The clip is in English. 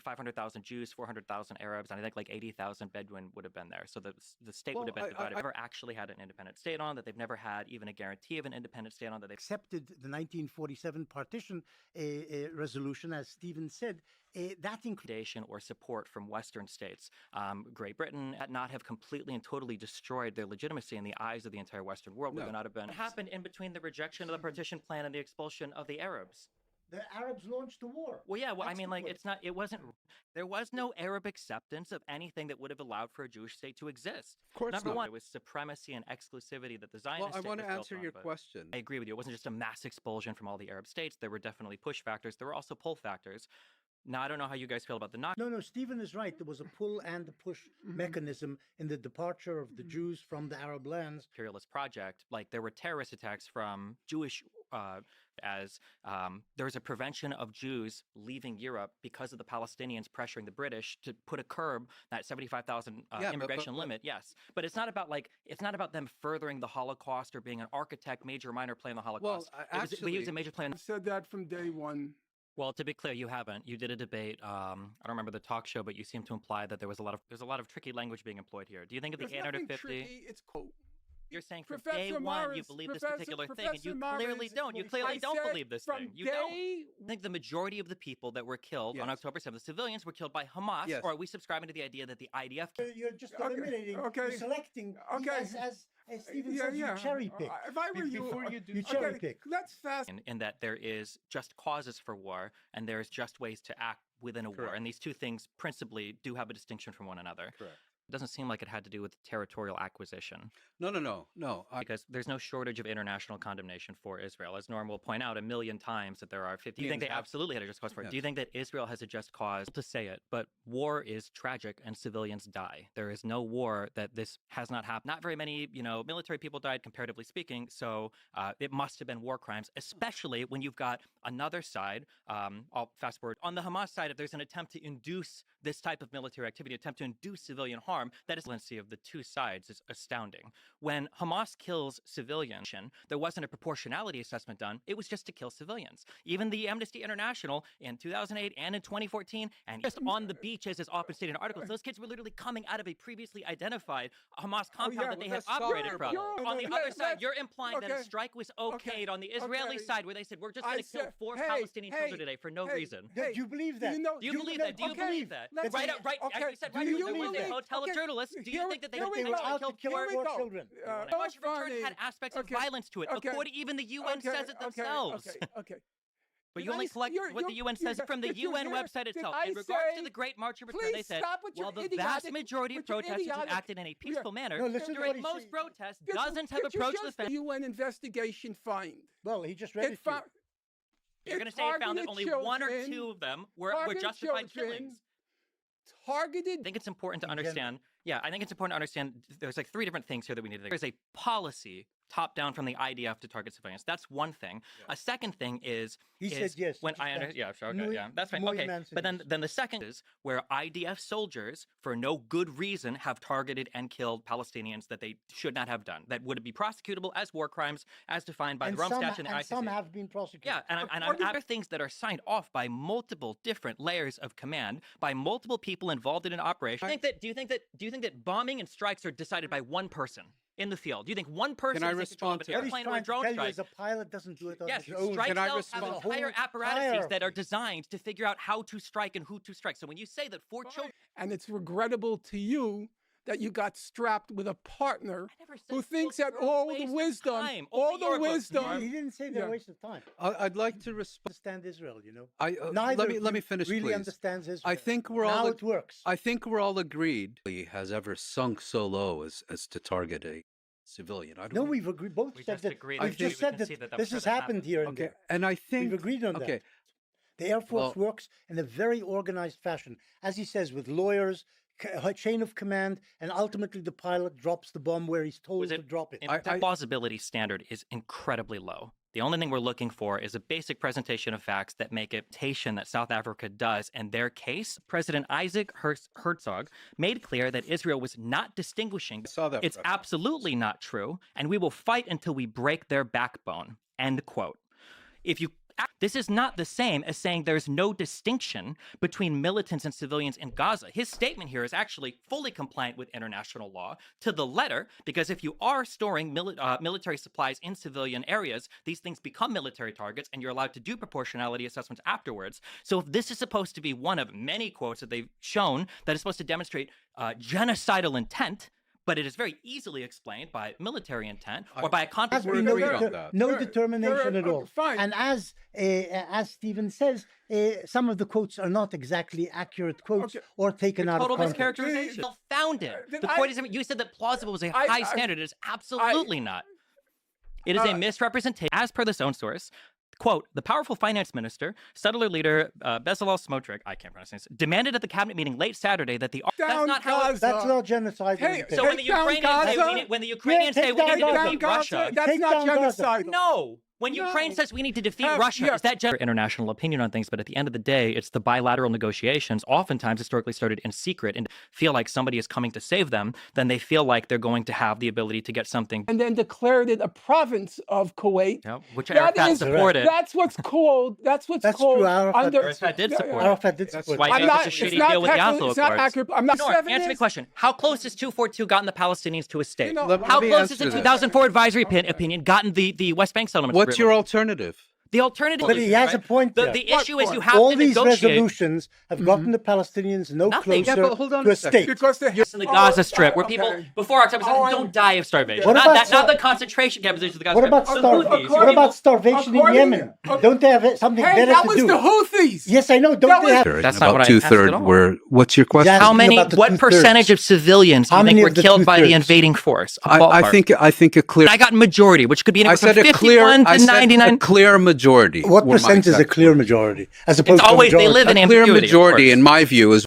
500,000 Jews, 400,000 Arabs, and I think like 80,000 Bedouin would have been there. So the state would have been divided. Never actually had an independent state on, that they've never had even a guarantee of an independent state on, that they accepted the 1947 partition resolution, as Stephen said. That included or support from Western states. Great Britain had not have completely and totally destroyed their legitimacy in the eyes of the entire Western world. Would there not have been? What happened in between the rejection of the partition plan and the expulsion of the Arabs? The Arabs launched the war. Well, yeah. Well, I mean, like, there was no Arab acceptance of anything that would have allowed for a Jewish state to exist. Of course Number not. one, it was supremacy and exclusivity that the Zionist state I want was to built answer on, your but question. I agree with you. It wasn't just a mass expulsion from all the Arab states. There were definitely push factors. There were also pull factors. Now, I don't know how you guys feel about the knock. No, Stephen is right. There was a pull and a push mechanism in the departure of the Jews from the Arab lands. Imperialist project. Like, there were terrorist attacks from Jewish, there was a prevention of Jews leaving Europe because of the Palestinians pressuring the British to put a curb that 75,000 immigration limit. Yes, but it's not about them furthering the Holocaust or being an architect, major or minor play in the Holocaust. Well, actually, we use a major play. I've said that from day one. Well, to be clear, you haven't. You did a debate. I don't remember the talk show, but you seem to imply that there's a lot of tricky language being employed here. Do you think of the There's nothing 850? tricky. It's cool. You're saying from Professor day one you Morris, believe this Professor- particular thing, and you Professor clearly Morris, don't. You I clearly don't said believe this from thing. You day don't. I think the majority of the people that were killed on Yes. October 7th, the civilians, were killed by Hamas, Yes. or are we subscribing to the idea that the IDF... You're just Okay, eliminating, okay, you're selecting, okay. as Stephen says, you cherry pick. If I were you, Before you do you cherry pick. Let's fast. In that there is just causes for war, and there's just ways to act within a war. Correct. And these two things principally do have a distinction from one another. Correct. It doesn't seem like it had to do with territorial acquisition. No. Because there's no shortage of international condemnation for Israel. As Norm will point out a million times that there are 50. Do you think they absolutely had a just cause for it? Yes. Do you think that Israel has a just cause to say it? But war is tragic and civilians die. There is no war that this has not happened. Not very many, military people died, comparatively speaking. So it must have been war crimes, especially when you've got another side. I'll fast forward. On the Hamas side, if there's an attempt to induce this type of military activity, attempt to induce civilian harm, that is the valency of the two sides is astounding. When Hamas kills civilians, there wasn't a proportionality assessment done. It was just to kill civilians. Even the Amnesty International in 2008 and in 2014, and just on the beaches, as often stated in articles, those kids were literally coming out of a previously identified Hamas compound that they have operated from. On the other side, you're implying that a strike was okayed on the Israeli side, where they said, we're just going to kill 4 Palestinian children today for no reason. Do you believe that? Do you believe that? Do you believe that? Right, as you said, right, there was a hotel of journalists. Do you think that they were out to kill 4 children? The March of Return had aspects of violence to it. According, even the UN says it themselves. Okay. But you only collect what the UN says from the UN website itself. In regards to the Great March of Return, they said, while the vast majority of protesters have acted in a peaceful manner, during most protests, dozens have approached the fence. The UN investigation find. Well, he just read it to you. You're going to say it found that only 1 or 2 of them were justified killings. Targeted. I think it's important to understand. Yeah, I think it's important to understand there's like 3 different things here that we need to think. There's a policy top down from the IDF to target civilians. That's one thing. Yeah. A second thing is said yes. When that's fine. Okay, but then the second is where IDF soldiers, for no good reason, have targeted and killed Palestinians that they should not have done. That would be prosecutable as war crimes, as defined by the Rome Statute and the ICC. Some have been prosecuted. Yeah, and other things that are signed off by multiple different layers of command, by multiple people involved in an operation. Do you think that bombing and strikes are decided by one person in the field? Do you think one person Can I respond to an airplane or a drone strike? A pilot doesn't do it on yes, his own. strike Can I cells have respond? entire apparatuses that are designed to figure out how to strike and who to strike. So when you say that 4 children... And it's regrettable to you that you got strapped with a partner who thinks that all the wisdom, He didn't say they're a waste of time. I'd like to understand Israel, let me finish, really please. Understands Israel. I think we're now all it works. I think we're all agreed he has ever sunk so low as to target a civilian. We've agreed. Both said that. We've just said that this has happened here and there. And I think we've agreed on that. The Air Force works in a very organized fashion, as he says, with lawyers, a chain of command, and ultimately the pilot drops the bomb where he's told to drop it. The plausibility standard is incredibly low. The only thing we're looking for is a basic presentation of facts that make it that South Africa does. In their case, President Isaac Herzog made clear that Israel was not distinguishing. It's absolutely not true, and we will fight until we break their backbone. End quote. If you This is not the same as saying there's no distinction between militants and civilians in Gaza. His statement here is actually fully compliant with international law to the letter, because if you are storing military supplies in civilian areas, these things become military targets, and you're allowed to do proportionality assessments afterwards. So if this is supposed to be one of many quotes that they've shown that is supposed to demonstrate genocidal intent, but it is very easily explained by military intent or by a context. No determination at all. Fine. And as Stephen says, some of the quotes are not exactly accurate quotes or taken out of Total context. mischaracterization. Found it. The point is, you said that plausible was a high standard. It is absolutely not. It is a misrepresentation. As per this own source, quote, the powerful finance minister, settler leader Bezalel Smotrich, I can't pronounce this, demanded at the cabinet meeting late Saturday that the That's not genocide. so when the Ukrainians say we need to defeat Russia, that's not genocide. No. When Ukraine says we need to defeat Russia, is that international opinion on things? But at the end of the day, it's the bilateral negotiations, oftentimes historically started in secret, and feel like somebody is coming to save them, then they feel like they're going to have the ability to get something. And then declared it a province of Kuwait. Yep, which Arafat supported. That's what's called. That's called. True. Arafat did support it. Arafat did support it. Why I'm not, it's a shitty it's not deal with the Oslo it's not Accords. accurate. I'm not. Answer me a question. How close has 242 gotten the Palestinians to a state? How me close has the answer this. 2004 advisory opinion gotten the West Bank settlement? What's your alternative? The alternative, but he has a point there. The issue is you have all to these negotiate. resolutions have gotten the Palestinians Nothing. closer but hold on to a a second. state. Because they In the Gaza Strip, where people before October 7th don't die of starvation. What about Not the concentration camps of the Gaza What Strip. about The starvation? Houthis. What about starvation in Yemen? Don't they have something Hey, better that to was do? the Houthis. Yes, I know. Don't they have? That's about not what I asked at two-thirds all. were. What's your question? Yeah. How many? About the What two-thirds. percentage of civilians do How you think many were of the killed by the two-thirds? invading force? A I ballpark. think a clear. I got majority, which could be I anywhere said from a clear. 51 I to said 99. a clear majority. What were my percent is a exact clear words. majority? As opposed It's always to a they majority? live in A clear ambiguity. of majority, course. in my view, is